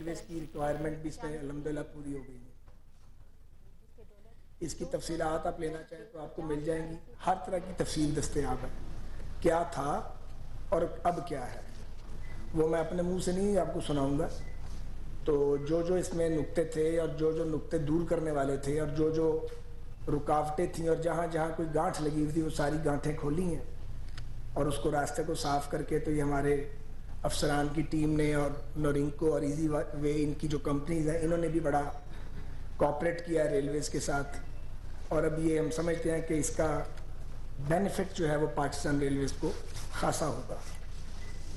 Railways کی requirement بھی اس میں الحمدللہ پوری ہو گئی ہے. اس کی تفصیلات آپ لینا چاہیں تو آپ کو مل جائیں گی. ہر طرح کی تفصیل دستیاب ہے. کیا تھا اور اب کیا ہے وہ میں اپنے منہ سے نہیں آپ کو سناؤں گا. تو جو اس میں نقطے تھے اور جو نقطے دور کرنے والے تھے اور جو رکاوٹیں تھیں اور جہاں جہاں کوئی گانٹھ لگی ہوئی تھی وہ ساری گانٹھیں کھولی ہیں اور اس کو راستے کو صاف کر کے تو یہ ہمارے افسران کی ٹیم نے اور نورنکو اور ایزی وے ان کی جو کمپنیز ہیں انہوں نے بھی بڑا کوآپریٹ کیا ہے ریلویز کے ساتھ. اور اب یہ ہم سمجھتے ہیں کہ اس کا بینیفٹ جو ہے وہ پاکستان ریلویز کو خاصا ہوگا.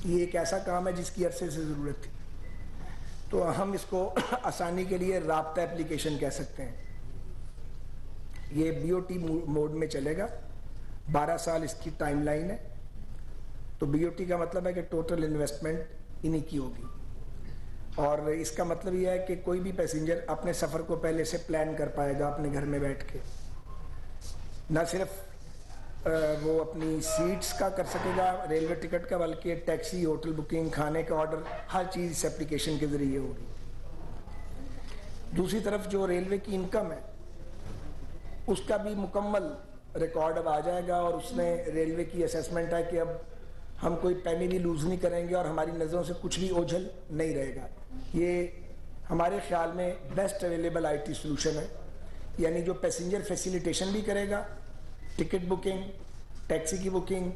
یہ ایک ایسا کام ہے جس کی عرصے سے ضرورت تھی. تو ہم اس کو آسانی کے لیے رابطہ اپلیکیشن کہہ سکتے ہیں. یہ بی او ٹی موڈ میں چلے گا. 12 سال اس کی ٹائم لائن ہے. تو بی او ٹی کا مطلب ہے کہ ٹوٹل انویسٹمنٹ انہی کی ہوگی. اور اس کا مطلب یہ ہے کہ کوئی بھی پیسنجر اپنے سفر کو پہلے سے پلان کر پائے گا اپنے گھر میں بیٹھ کے. نہ صرف وہ اپنی سیٹس کا کر سکے گا ریلوے ٹکٹ کا بلکہ ٹیکسی ہوٹل بکنگ کھانے کا آرڈر ہر چیز اس اپلیکیشن کے ذریعے ہوگی. دوسری طرف جو ریلوے کی انکم ہے اس کا بھی مکمل ریکارڈ اب آ جائے گا. اور اس میں ریلوے کی اسیسمنٹ ہے کہ اب ہم کوئی پینی بھی لوز نہیں کریں گے اور ہماری نظروں سے کچھ بھی اوجھل نہیں رہے گا. یہ ہمارے خیال میں best available I T solution ہے. یعنی جو پیسنجر فیسیلیٹیشن بھی کرے گا, ٹکٹ بکنگ, ٹیکسی کی بکنگ,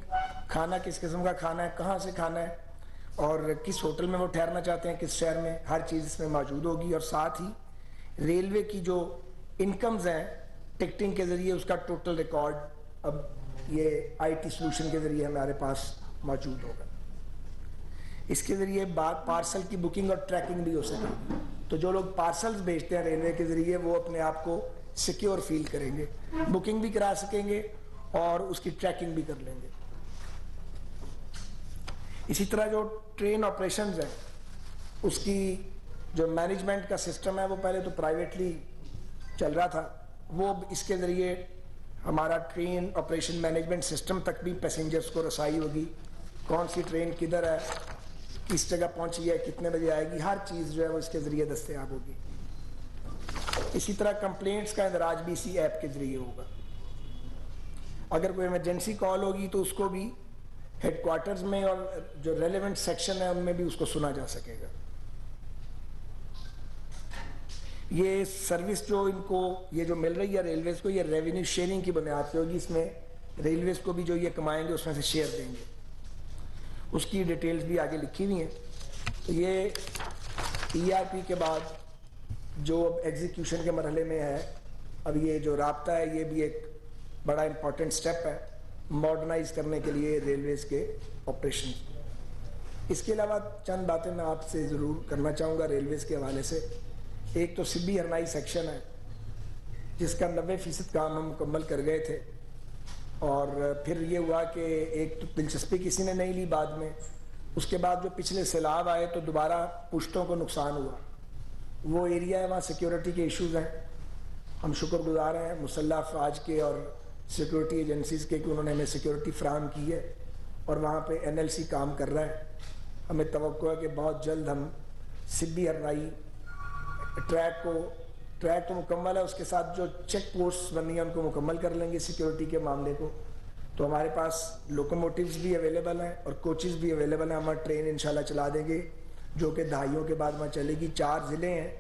کھانا کس قسم کا کھانا ہے, کہاں سے کھانا ہے اور کس ہوٹل میں وہ ٹھہرنا چاہتے ہیں, کس شہر میں, ہر چیز اس میں موجود ہوگی. اور ساتھ ہی ریلوے کی جو انکمز ہیں ٹکٹنگ کے ذریعے اس کا ٹوٹل ریکارڈ اب یہ آئی ٹی سلوشن کے ذریعے ہمارے پاس موجود ہوگا. اس کے ذریعے بات پارسل کی بکنگ اور ٹریکنگ بھی ہو سکے گی. تو جو لوگ پارسلز بھیجتے ہیں ریلوے کے ذریعے وہ اپنے آپ کو سیکیور فیل کریں گے, بکنگ بھی کرا سکیں گے اور اس کی ٹریکنگ بھی کر لیں گے. اسی طرح جو ٹرین آپریشنز ہیں اس کی جو مینجمنٹ کا سسٹم ہے وہ پہلے تو پرائیویٹلی چل رہا تھا, وہ اس کے ذریعے ہمارا ٹرین آپریشن مینجمنٹ سسٹم تک بھی پیسنجرز کو رسائی ہوگی. کون سی ٹرین کدھر ہے, کس جگہ پہنچی ہے, کتنے بجے آئے گی, ہر چیز جو ہے وہ اس کے ذریعے دستیاب ہوگی. اسی طرح کمپلینٹس کا اندراج بھی اسی ایپ کے ذریعے ہوگا. اگر کوئی ایمرجنسی کال ہوگی تو اس کو بھی ہیڈ کوارٹرز میں اور جو ریلیونٹ سیکشن ہے ان میں بھی اس کو سنا جا سکے گا. یہ سروس جو ان کو یہ جو مل رہی ہے ریلویز کو, یہ ریونیو شیئرنگ کی بنیاد پہ ہوگی. اس میں ریلویز کو بھی جو یہ کمائیں گے اس میں سے شیئر دیں گے. اس کی ڈیٹیلز بھی آگے لکھی ہوئی ہیں. تو یہ ای آر پی کے بعد جو اب ایگزیکیوشن کے مرحلے میں ہے, اب یہ جو رابطہ ہے یہ بھی ایک بڑا امپورٹنٹ سٹیپ ہے ماڈرنائز کرنے کے لیے ریلویز کے آپریشن. اس کے علاوہ چند باتیں میں آپ سے ضرور کرنا چاہوں گا ریلویز کے حوالے سے. ایک تو سبی ہرنائی سیکشن ہے جس کا 90% کام ہم مکمل کر گئے تھے, اور پھر یہ ہوا کہ ایک تو دلچسپی کسی نے نہیں لی بعد میں. اس کے بعد جو پچھلے سیلاب آئے تو دوبارہ پشتوں کو نقصان ہوا. وہ ایریا ہے وہاں سیکیورٹی کے ایشوز ہیں. ہم شکر گزار ہیں مسلح افواج کے اور سیکیورٹی ایجنسیز کے کہ انہوں نے ہمیں سیکیورٹی فراہم کی ہے اور وہاں پہ این ایل سی کام کر رہا ہے. ہمیں توقع ہے کہ بہت جلد ہم سبی ہرنائی ٹریک تو مکمل ہے, اس کے ساتھ جو چیک پوسٹ بنی ہیں ان کو مکمل کر لیں گے سیکیورٹی کے معاملے کو. تو ہمارے پاس لوکوموٹیوز بھی اویلیبل ہیں اور کوچز بھی اویلیبل ہیں. ہمارا ٹرین انشاءاللہ چلا دیں گے جو کہ دہائیوں کے بعد وہاں چلے گی. 4 ضلع ہیں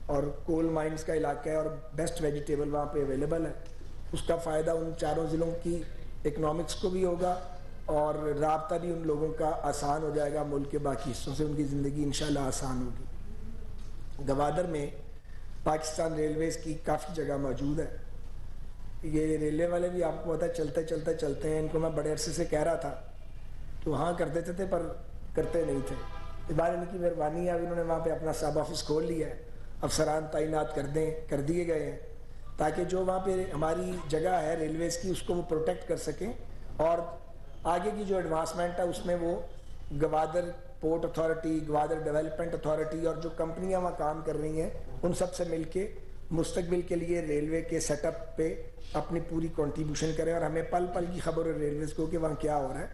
اور کول مائنز کا علاقہ ہے اور بیسٹ ویجیٹیبل وہاں پہ اویلیبل ہے. اس کا فائدہ ان 4 ضلعوں کی اکنامکس کو بھی ہوگا اور رابطہ بھی ان لوگوں کا آسان ہو جائے گا. ملک کے باقی حصوں سے ان کی زندگی انشاءاللہ آسان ہوگی. گوادر میں پاکستان ریلویز کی کافی جگہ موجود ہے. یہ ریلوے والے بھی آپ کو پتہ چلتے ہیں. ان کو میں بڑے عرصے سے کہہ رہا تھا تو ہاں کر دیتے تھے پر کرتے نہیں تھے. بار ان کی مہربانی ہے, اب انہوں نے وہاں پہ اپنا سب آفس کھول لیا ہے, افسران تعینات کر دیے گئے ہیں تاکہ جو وہاں پہ ہماری جگہ ہے ریلویز کی اس کو وہ پروٹیکٹ کر سکیں. اور آگے کی جو ایڈوانسمنٹ ہے اس میں وہ Gwadar port authority, Gwadar development authority اور جو کمپنیاں وہاں کام کر رہی ہیں ان سب سے مل کے مستقبل کے لیے ریلوے کے سیٹ اپ پہ اپنی پوری کنٹریبیوشن کریں. اور ہمیں پل پل کی خبر ہے ریلویز کو کہ وہاں کیا ہو رہا ہے,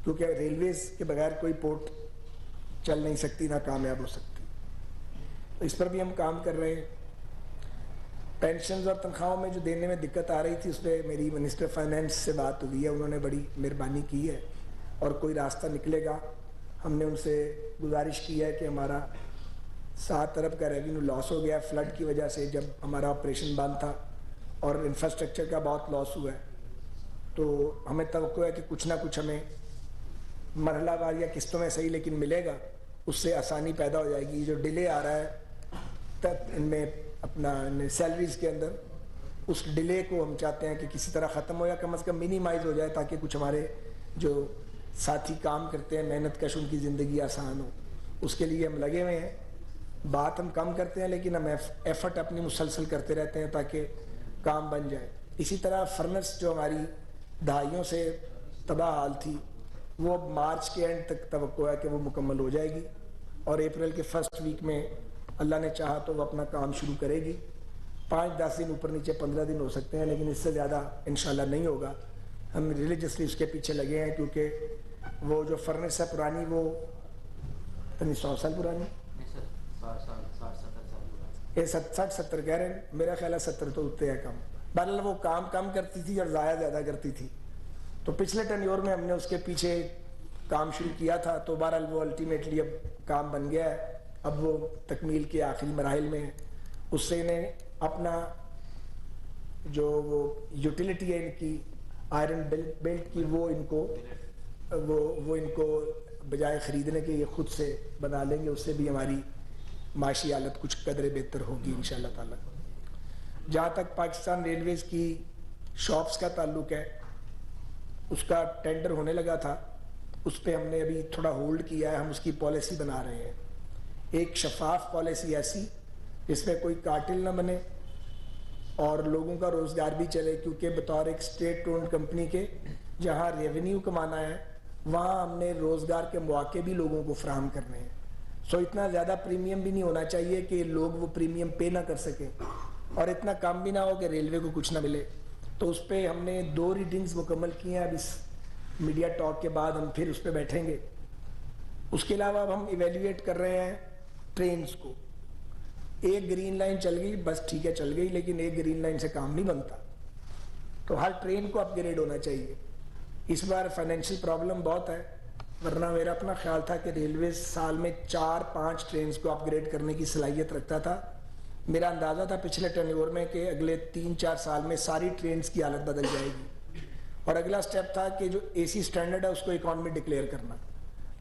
کیونکہ ریلویز کے بغیر کوئی پورٹ چل نہیں سکتی, نہ کامیاب ہو سکتی. تو اس پر بھی ہم کام کر رہے ہیں. پینشنز اور تنخواہوں میں جو دینے میں دقت آ رہی تھی اس پہ میری منسٹر فائنینس سے بات ہوئی ہے, انہوں نے بڑی مہربانی کی ہے اور کوئی راستہ نکلے گا. ہم نے ان سے گزارش کی ہے کہ ہمارا 7 ارب کا ریونیو لاس ہو گیا فلڈ کی وجہ سے, جب ہمارا آپریشن بند تھا, اور انفراسٹرکچر کا بہت لاس ہوا ہے. تو ہمیں توقع ہے کہ کچھ نہ کچھ ہمیں مرحلہ وار یا قسطوں میں صحیح لیکن ملے گا, اس سے آسانی پیدا ہو جائے گی. جو ڈیلے آ رہا ہے ان میں اپنا سیلریز کے اندر, اس ڈیلے کو ہم چاہتے ہیں کہ کسی طرح ختم ہو یا کم از کم منیمائز ہو جائے, تاکہ کچھ ہمارے جو ساتھی کام کرتے ہیں محنت کش, ان کی زندگی آسان ہو. اس کے لیے ہم لگے ہوئے ہیں. بات ہم کم کرتے ہیں لیکن ہم ایفرٹ اپنی مسلسل کرتے رہتے ہیں تاکہ کام بن جائے. اسی طرح فرنس جو ہماری دہائیوں سے تباہ حال تھی, وہ مارچ کے اینڈ تک توقع ہے کہ وہ مکمل ہو جائے گی, اور اپریل کے فرسٹ ویک میں اللہ نے چاہا تو وہ اپنا کام شروع کرے گی. 5-10 دن اوپر نیچے 15 دن ہو سکتے ہیں, لیکن اس سے زیادہ انشاءاللہ نہیں ہوگا. ہم ریلیجسلی اس کے پیچھے لگے ہیں, کیونکہ وہ جو فرنس ہے پرانی, وہ 100 سال پرانی, 60-70 کہہ رہے ہیں, میرا خیال ہے 70 تو اتنے ہے کم. بہرحال وہ کام کرتی تھی اور ضائع زیادہ کرتی تھی. تو پچھلے ٹینیور میں ہم نے اس کے پیچھے کام شروع کیا تھا, تو بہرحال وہ الٹیمیٹلی اب کام بن گیا ہے. اب وہ تکمیل کے آخری مراحل میں ہے. اس سے انہیں اپنا جو وہ یوٹیلیٹی ہے ان کی آئرن بیلٹ کی, وہ ان کو بجائے خریدنے کے یہ خود سے بنا لیں گے. اس سے بھی ہماری معاشی حالت کچھ قدرے بہتر ہوگی انشاءاللہ تعالی. جہاں تک پاکستان ریلویز کی شاپس کا تعلق ہے, اس کا ٹینڈر ہونے لگا تھا, اس پہ ہم نے ابھی تھوڑا ہولڈ کیا ہے. ہم اس کی پالیسی بنا رہے ہیں, ایک شفاف پالیسی ایسی جس میں کوئی کارٹل نہ بنے اور لوگوں کا روزگار بھی چلے, کیونکہ بطور ایک اسٹیٹ اونڈ کمپنی کے جہاں ریونیو کمانا ہے وہاں ہم نے روزگار کے مواقع بھی لوگوں کو فراہم کرنے ہیں. سو اتنا زیادہ پریمیم بھی نہیں ہونا چاہیے کہ لوگ وہ پریمیم پے نہ کر سکیں, اور اتنا کم بھی نہ ہو کہ ریلوے کو کچھ نہ ملے. تو اس پہ ہم نے 2 ریڈنگز مکمل کی ہیں. اب اس میڈیا ٹاک کے بعد ہم پھر اس پہ بیٹھیں گے. اس کے علاوہ اب ہم ایویلیویٹ کر رہے ہیں ٹرینز کو. ایک گرین لائن چل گئی بس ٹھیک ہے, چل گئی, لیکن ایک گرین لائن سے کام نہیں بنتا. تو ہر ٹرین کو اپ گریڈ ہونا چاہیے. اس بار فائنینشیل پرابلم بہت ہے, ورنہ میرا اپنا خیال تھا کہ ریلوے سال میں 4-5 ٹرینز کو اپ گریڈ کرنے کی صلاحیت رکھتا تھا. میرا اندازہ تھا پچھلے ٹینیور میں کہ اگلے 3-4 سال میں ساری ٹرینز کی حالت بدل جائے گی, اور اگلا سٹیپ تھا کہ جو اے سی سٹینڈرڈ ہے اس کو اکانومی ڈکلیئر کرنا.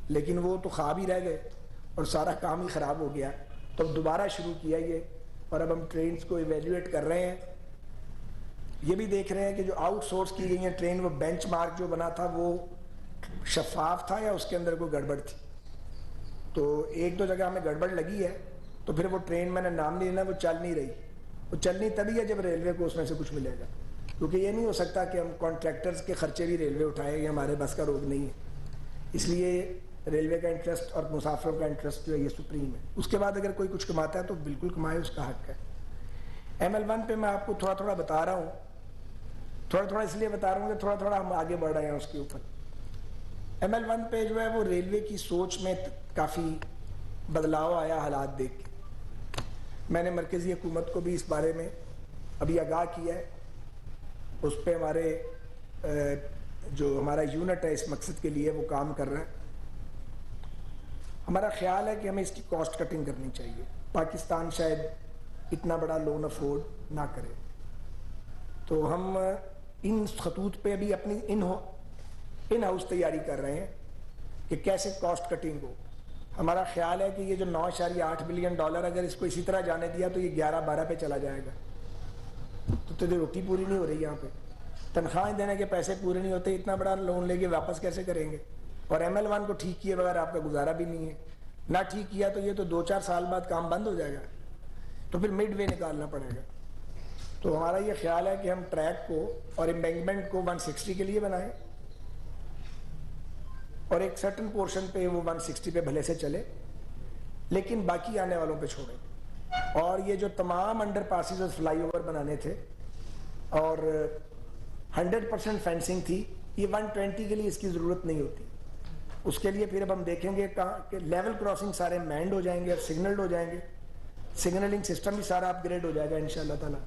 لیکن وہ تو خواب ہی رہ گئے اور سارا کام ہی خراب ہو گیا. تو دوبارہ شروع کیا یہ, اور اب ہم ٹرینز کو ایویلیویٹ کر رہے ہیں. یہ بھی دیکھ رہے ہیں کہ جو آؤٹ سورس کی گئی ہیں ٹرین, وہ بینچ مارک جو بنا تھا وہ شفاف تھا یا اس کے اندر کوئی گڑبڑ تھی. تو 1-2 جگہ ہمیں گڑبڑ لگی ہے, تو پھر وہ ٹرین میں نے نام نہیں لینا, وہ چل نہیں رہی. وہ چلنی تبھی ہے جب ریلوے کو اس میں سے کچھ ملے گا, کیونکہ یہ نہیں ہو سکتا کہ ہم کانٹریکٹرز کے خرچے بھی ریلوے اٹھائیں, یہ ہمارے بس کا روگ نہیں ہے. اس لیے ریلوے کا انٹرسٹ اور مسافروں کا انٹرسٹ جو ہے یہ سپریم ہے. اس کے بعد اگر کوئی کچھ کماتا ہے تو بالکل کمائے, اس کا حق ہے. ML1 پہ میں آپ کو تھوڑا بتا رہا ہوں, تھوڑا اس لیے بتا رہا ہوں کہ تھوڑا ہم آگے بڑھ رہے ہیں اس کے اوپر. ML1 پہ جو ہے وہ ریلوے کی سوچ میں کافی بدلاؤ آیا حالات دیکھ کے. میں نے مرکزی حکومت کو بھی اس بارے میں ابھی آگاہ کیا ہے. اس پہ جو ہمارا یونٹ ہے اس مقصد کے لیے وہ کام کر رہا ہے. ہمارا خیال ہے کہ ہمیں اس کی کاسٹ کٹنگ کرنی چاہیے. پاکستان شاید اتنا بڑا لون افورڈ نہ کرے, تو ہم ان خطوط پہ بھی اپنی ان ہاؤس تیاری کر رہے ہیں کہ کیسے کاسٹ کٹنگ ہو. ہمارا خیال ہے کہ یہ جو $9.8 بلین اگر اس کو اسی طرح جانے دیا تو یہ 11-12 پہ چلا جائے گا. تو تجھے روٹی پوری نہیں ہو رہی یہاں پہ, تنخواہیں دینے کے پیسے پورے نہیں ہوتے, اتنا بڑا لون لے کے واپس کیسے کریں گے؟ اور ML1 کو ٹھیک کیے بغیر آپ کا گزارا بھی نہیں ہے. نہ ٹھیک کیا تو یہ تو 2-4 سال بعد کام بند ہو جائے گا, تو پھر مڈ وے نکالنا پڑے گا. تو ہمارا یہ خیال ہے کہ ہم ٹریک کو اور امبینکمنٹ کو 160 کے لیے بنائیں, اور ایک سرٹن پورشن پہ وہ 160 پہ بھلے سے چلے, لیکن باقی آنے والوں پہ چھوڑیں. اور یہ جو تمام انڈر پاسز اور فلائی اوور بنانے تھے اور 100% فینسنگ تھی, یہ 120 کے لیے اس کی ضرورت نہیں ہوتی. اس کے لیے پھر اب ہم دیکھیں گے کہ لیول کراسنگ سارے مینڈ ہو جائیں گے اور سگنلڈ ہو جائیں گے, سگنلنگ سسٹم بھی سارا اپ گریڈ ہو جائے گا انشاءاللہ تعالیٰ.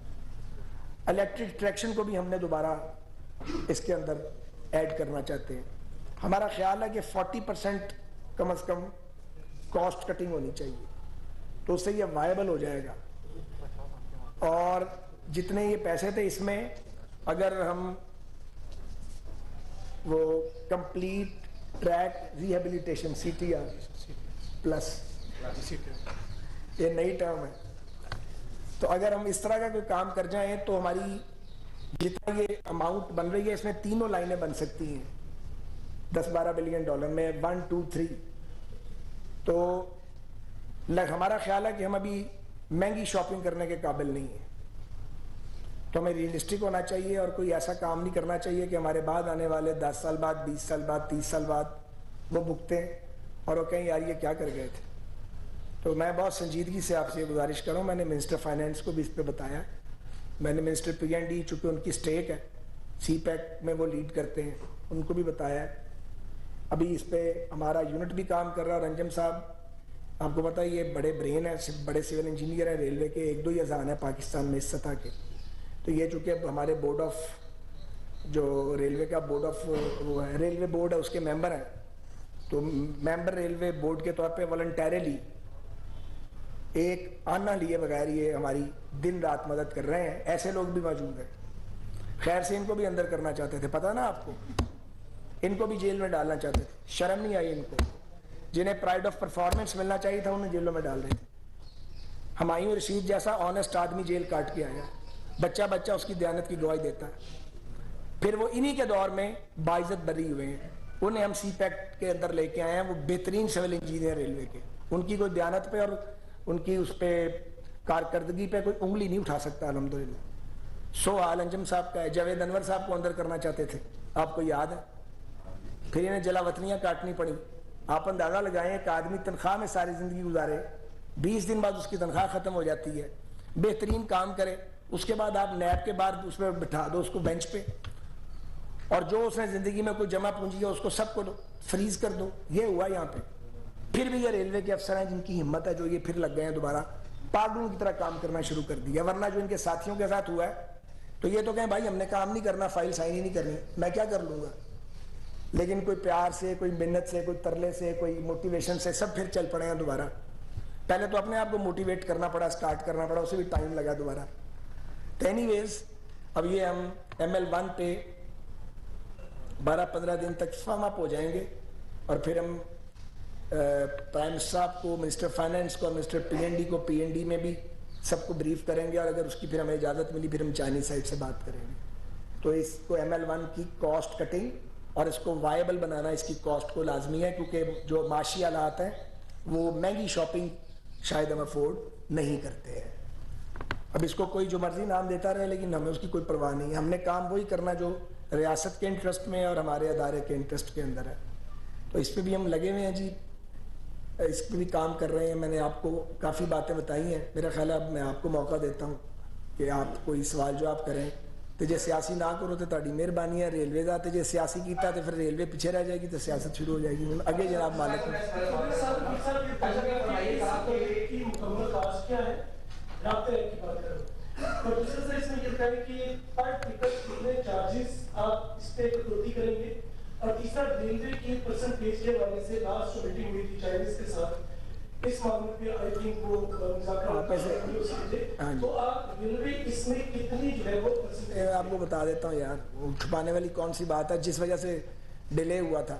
الیکٹرک ٹریکشن کو بھی ہم نے دوبارہ اس کے اندر ایڈ کرنا چاہتے ہیں. ہمارا خیال ہے کہ 40% کم از کم کاسٹ کٹنگ ہونی چاہیے, تو اس سے یہ وائبل ہو جائے گا. اور جتنے یہ پیسے تھے اس میں اگر ہم وہ complete track rehabilitation CTR plus, یہ نئی ٹرم ہے, تو اگر ہم اس طرح کا کوئی کام کر جائیں تو ہماری جتنا یہ اماؤنٹ بن رہی ہے اس میں 3 لائنیں بن سکتی ہیں $10-12 بلین میں 1, 2, 3. تو ہمارا خیال ہے کہ ہم ابھی مہنگی شاپنگ کرنے کے قابل نہیں ہیں, تو ہمیں ریئلسٹک ہونا چاہیے اور کوئی ایسا کام نہیں کرنا چاہیے کہ ہمارے بعد آنے والے 10 سال بعد, 20 سال بعد, 30 سال بعد وہ بھگتے ہیں اور وہ کہیں یار یہ کیا کر گئے تھے. تو میں بہت سنجیدگی سے آپ سے یہ گزارش کروں, میں نے منسٹر فائنینس کو بھی اس پہ بتایا, میں نے منسٹر PND چونکہ ان کی اسٹیک ہے CPEC میں وہ لیڈ کرتے ہیں, ان کو بھی بتایا ہے. ابھی اس پہ ہمارا یونٹ بھی کام کر رہا ہے, اور انجم صاحب آپ کو پتہ ہے یہ بڑے برین ہیں, بڑے سول انجینئر ہیں ریلوے کے, 1-2 ہی اذان ہیں پاکستان میں اس سطح کے. تو یہ چونکہ ہمارے بورڈ آف جو ریلوے کا بورڈ آف وہ ہے, ریلوے بورڈ ہے, اس کے ممبر ہیں, تو ممبر ریلوے بورڈ کے طور پہ والنٹیرلی ایک آنا لیے بغیر یہ ہماری دن رات مدد کر رہے ہیں. ایسے لوگ بھی موجود ہیں, خیر سے ان کو بھی اندر کرنا چاہتے تھے, پتہ نا آپ کو, ان کو بھی جیل میں ڈالنا چاہتے تھے, شرم نہیں آئی ان کو, جنہیں پرائڈ آف پرفارمنس ملنا چاہیے تھا انہیں جیلوں میں ڈال رہے تھے. ہمایوں رشید جیسا آنیسٹ آدمی جیل کاٹ کے آیا, بچہ اس کی دیانت کی گواہی دیتا ہے, پھر وہ انہی کے دور میں باعزت بری ہوئے ہیں, انہیں ہم CPEC کے اندر لے کے آئے ہیں. وہ بہترین سول انجینئر ریلوے کے, ان کی کوئی دیانت پہ اور ان کی اس پہ کارکردگی پہ کوئی انگلی نہیں اٹھا سکتا الحمدللہ. سو حال انجم صاحب کا ہے. جاوید انور صاحب کو اندر کرنا چاہتے تھے, آپ کو یاد ہے, پھر انہیں جلا وطنیاں کاٹنی پڑی. آپ اندازہ لگائیں ایک آدمی تنخواہ میں ساری زندگی گزارے, 20 دن بعد اس کی تنخواہ ختم ہو جاتی ہے, بہترین کام کرے, اس کے بعد آپ نیب کے بعد اس پہ بٹھا دو اس کو بینچ پہ, اور جو اس نے زندگی میں کوئی جمع پونجی ہے اس کو سب کو فریز کر دو. یہ ہوا یہاں پہ. پھر بھی یہ ریلوے کے افسر ہیں جن کی ہمت ہے, جو یہ پھر لگ گئے ہیں دوبارہ پاگلوں کی طرح کام کرنا شروع کر دیا. ورنہ جو ان کے ساتھیوں کے ساتھ ہوا ہے تو یہ تو کہیں بھائی ہم نے کام نہیں کرنا, فائل سائن ہی نہیں کرنی, میں کیا کر لوں گا. لیکن کوئی پیار سے, کوئی منت سے, کوئی ترلے سے, کوئی موٹیویشن سے سب پھر چل پڑے ہیں دوبارہ. پہلے تو اپنے آپ کو موٹیویٹ کرنا پڑا, سٹارٹ کرنا پڑا, اسے بھی ٹائم لگا دوبارہ. تو اینی ویز اب یہ ہم ML1 پہ 12-15 دن تک فارم اپ ہو جائیں گے, اور پھر ہم پرائم منسٹر صاحب کو, منسٹر فائنینس کو, اور منسٹر PND کو PND میں بھی سب کو بریف کریں گے, اور اگر اس کی پھر ہمیں اجازت ملی پھر ہم چائنیز سائڈ سے بات کریں گے. تو اس کو ML1 کی کاسٹ کٹنگ اور اس کو وائبل بنانا اس کی کاسٹ کو لازمی ہے, کیونکہ جو معاشی حالات ہیں وہ مہنگی شاپنگ شاید ہم افورڈ نہیں کرتے ہیں. اب اس کو کوئی جو مرضی نام دیتا رہے, لیکن ہمیں اس کی کوئی پرواہ نہیں ہے. ہم نے کام وہی کرنا جو ریاست کے انٹرسٹ میں اور ہمارے ادارے کے انٹرسٹ کے اندر ہے. تو اس پہ بھی ہم لگے ہوئے ہیں جی, اس پہ بھی کام کر رہے ہیں. میں نے آپ کو کافی باتیں بتائی ہیں. میرا خیال ہے اب میں آپ کو موقع دیتا ہوں کہ آپ کوئی سوال جو آپ کریں. تو جے سیاسی نہ کرو تو تاری مہربانی ہے. ریلوے کا تو جے سیاسی کیتا تو پھر ریلوے پیچھے رہ جائے گی, تو سیاست شروع ہو جائے گی. اگے جناب مالک اور تیسرا ریلوے کی پرسنٹیج کے حوالے سے لاسٹ جو میٹنگ ہوئی تھی چائنیز کے ساتھ, اس معاملے پہ آئی تھنک وہ تو آپ ریلوے اس میں کتنی جو ہے وہ پرسنٹیج, آپ کو بتا دیتا ہوں یار, وہ چھپانے والی کون سی بات ہے. جس وجہ سے ڈیلے ہوا تھا,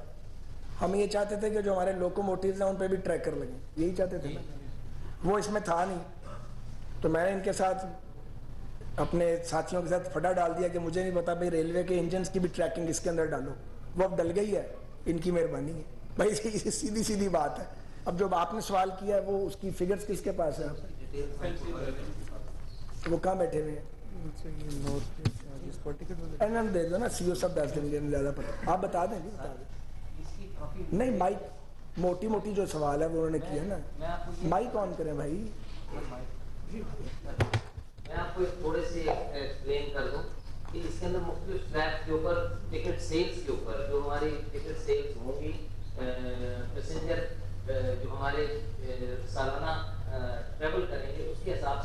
ہم یہ چاہتے تھے کہ جو ہمارے لوکوموٹیوز ہیں ان پہ بھی ٹریکر لگیں, یہی چاہتے تھے نا. وہ اس میں تھا نہیں, تو میں نے ان کے ساتھ اپنے ساتھیوں کے ساتھ پھڈا ڈال دیا کہ مجھے نہیں پتا بھائی ریلوے کے انجنز کی بھی ٹریکنگ اس کے اندر ڈالو. وہ اب ڈل گئی ہے, ان کی مہربانی ہے بھائی, سیدھی بات ہے. اب جو آپ نے سوال کیا ہے وہ اس کی فگرز کس کے پاس ہے, وہ کہاں بیٹھے ہوئے ہیں, دے دو نا, CO صاحب 10 دن کے زیادہ پتہ, آپ بتا دیں جی, بتا دیں. نہیں مائک موٹی جو سوال ہے وہ انہوں نے کیا نا, مائک آن کریں بھائی. میں آپ کو تھوڑے سے ایکسپلین کر دوں کہ اس کے اندر مختلف ٹریک کے اوپر ٹکٹ سیلز کے اوپر جو ہماری ٹکٹ سیلز ہوں گی, پیسنجر جو ہمارے سالانہ ٹریول کریں گے اس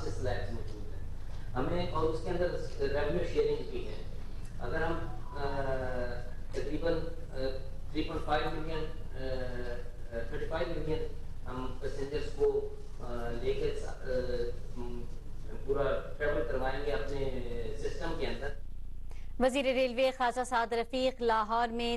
سے سلیبس موجود ہیں ہمیں, اور اس کے اندر ریونیو شیئرنگ بھی ہے. اگر ہم تقریباً 3.5 ملین 35 ملین ہم پیسنجرس کو لے کے پورا ٹریول کروائیں گے اپنے سسٹم کے اندر. وزیر ریلوے خواجہ سعد رفیق لاہور میں